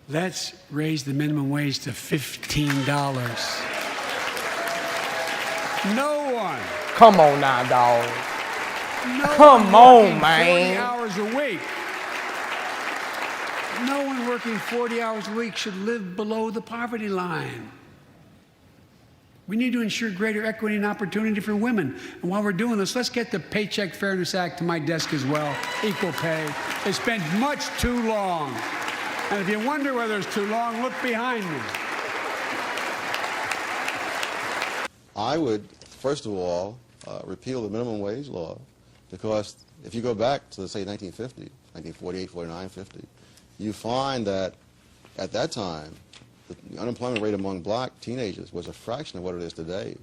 Let's raise the minimum wage to $15. No one. Come on now, dog. No Come one on, working man. 40 hours a week. No one working 40 hours a week should live below the poverty line. We need to ensure greater equity and opportunity for women. And while we're doing this, let's get the Paycheck Fairness Act to my desk as well. Equal pay. It's been much too long. And if you wonder whether it's too long, look behind me. I would, first of all, repeal the minimum wage law, because if you go back to, say, 1950, 1948, 49, 50, you find that at that time, the unemployment rate among black teenagers was a fraction of what it is today.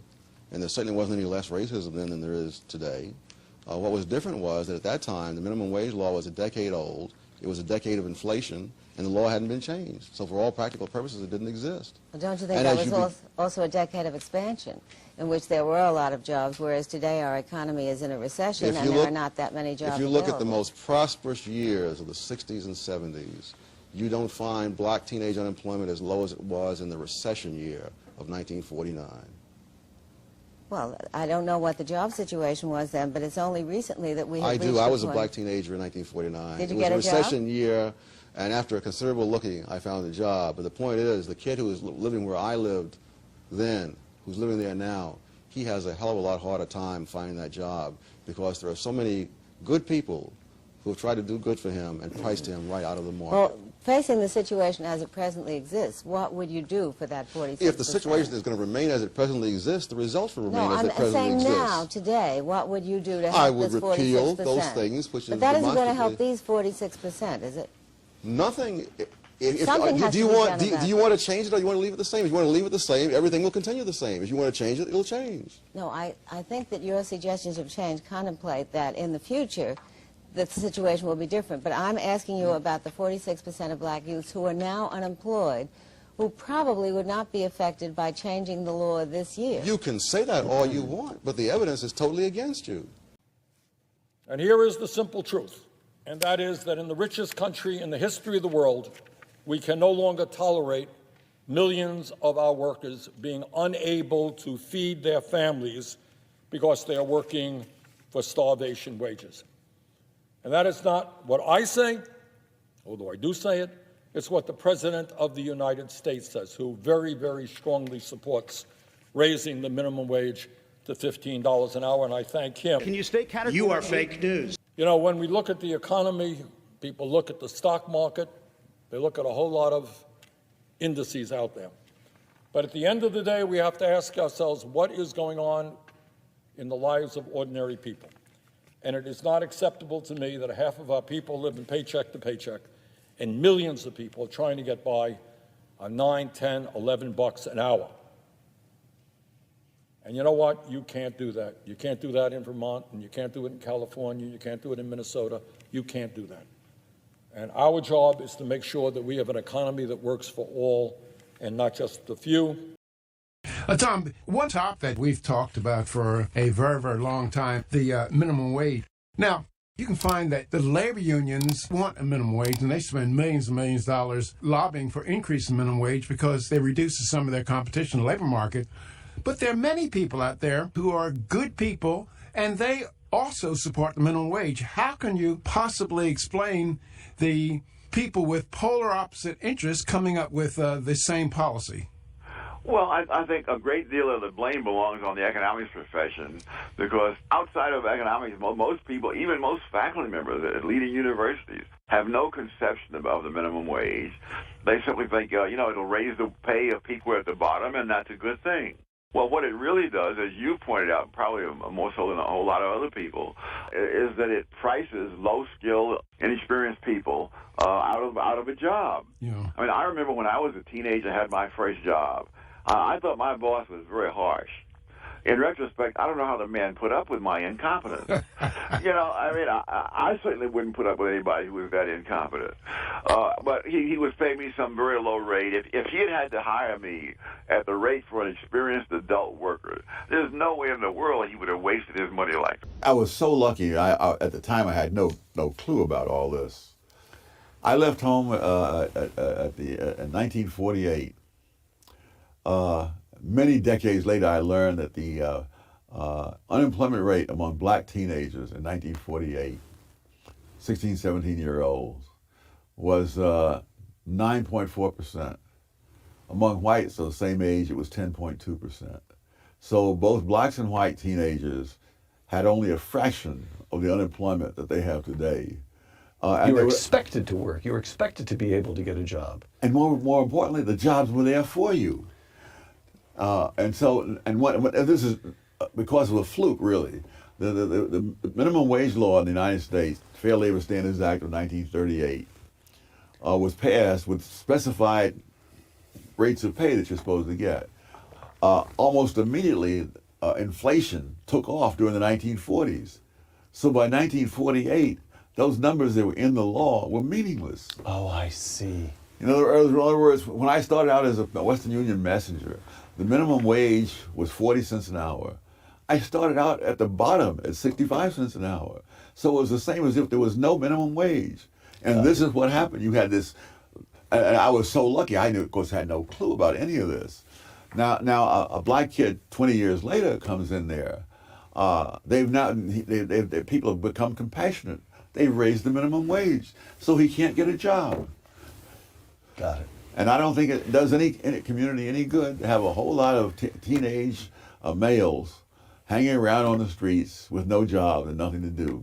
And there certainly wasn't any less racism then than there is today. What was different was that at that time, the minimum wage law was a decade old. It was a decade of inflation, and the law hadn't been changed. So for all practical purposes, it didn't exist. Well, don't you think that was also a decade of expansion in which there were a lot of jobs, whereas today our economy is in a recession and there are not that many jobs If you look available. at the most prosperous years of the 60s and 70s, you don't find black teenage unemployment as low as it was in the recession year of 1949. Well, I don't know what the job situation was then, but it's only recently that we have I reached do. the I was a point. black teenager in 1949. Did you get a job? It was a recession year, and after a considerable looking, I found a job. But the point is, the kid who was living where I lived then, who's living there now, he has a hell of a lot harder time finding that job, because there are so many good people who have tried to do good for him and priced him right out of the market. Well, facing the situation as it presently exists, what would you do for that 46%? If the situation is going to remain as it presently exists, the results will remain as it presently I'm saying exists. now, today, what would you do to help I would this 46%? repeal those things which but is that isn't going to demonstrably- help these 46%, is it? Nothing. Something has do you to be want? done Do about you it. want to change it, or you want to leave it the same? If you want to leave it the same, everything will continue the same. If you want to change it, it'll change. No, I think that your suggestions of change contemplate that in the future the situation will be different. But I'm asking you about the 46% of black youths who are now unemployed, who probably would not be affected by changing the law this year. You can say that all you want, but the evidence is totally against you. And here is the simple truth, and that is that in the richest country in the history of the world, we can no longer tolerate millions of our workers being unable to feed their families because they are working for starvation wages. And that is not what I say, although I do say it. It's what the President of the United States says, who very, very strongly supports raising the minimum wage to $15 an hour, and I thank him. Can you state categorically? You are fake news. You know, when we look at the economy, people look at the stock market, they look at a whole lot of indices out there. But at the end of the day, we have to ask ourselves, what is going on in the lives of ordinary people? And it is not acceptable to me that half of our people live in paycheck to paycheck, and millions of people are trying to get by on $9, $10, $11 an hour. And you know what? You can't do that. You can't do that in Vermont, and you can't do it in California, you can't do it in Minnesota. You can't do that. And our job is to make sure that we have an economy that works for all and not just the few. Tom, one topic that we've talked about for a very, very long time, the minimum wage. Now, you can find that the labor unions want a minimum wage, and they spend millions and millions of dollars lobbying for increasing minimum wage because they reduce some of their competition in the labor market. But there are many people out there who are good people, and they also support the minimum wage. How can you possibly explain the people with polar opposite interests coming up with the same policy? Well, I think a great deal of the blame belongs on the economics profession, because outside of economics, most people, even most faculty members at leading universities, have no conception about the minimum wage. They simply think, it'll raise the pay of people at the bottom, and that's a good thing. Well, what it really does, as you pointed out, probably more so than a whole lot of other people, is that it prices low-skilled, inexperienced people out of a job. Yeah. I mean, I remember when I was a teenager, I had my first job. I thought my boss was very harsh. In retrospect, I don't know how the man put up with my incompetence. I certainly wouldn't put up with anybody who was that incompetent. But he was paying me some very low rate. If he had to hire me at the rate for an experienced adult worker, there's no way in the world he would have wasted his money like that. I was so lucky. At the time, I had no clue about all this. I left home in 1948. Many decades later, I learned that the unemployment rate among black teenagers in 1948, 16, 17-year-olds, was 9.4%. Among whites of the same age, it was 10.2%. So both blacks and white teenagers had only a fraction of the unemployment that they have today. And You were they expected to work. You were expected to be able to get a job. and more importantly, the jobs were there for you. And this is because of a fluke, really. The minimum wage law in the United States, Fair Labor Standards Act of 1938, was passed with specified rates of pay that you're supposed to get. Almost immediately, inflation took off during the 1940s. So by 1948, those numbers that were in the law were meaningless. Oh, I see. In other words, when I started out as a Western Union messenger, the minimum wage was 40 cents an hour. I started out at the bottom at 65 cents an hour. So it was the same as if there was no minimum wage. And this is what happened. You had this, and I was so lucky. I, of course, had no clue about any of this. Now, a black kid 20 years later comes in there. People have become compassionate. They've raised the minimum wage, so he can't get a job. Got it. And I don't think it does any community any good to have a whole lot of teenage males hanging around on the streets with no job and nothing to do.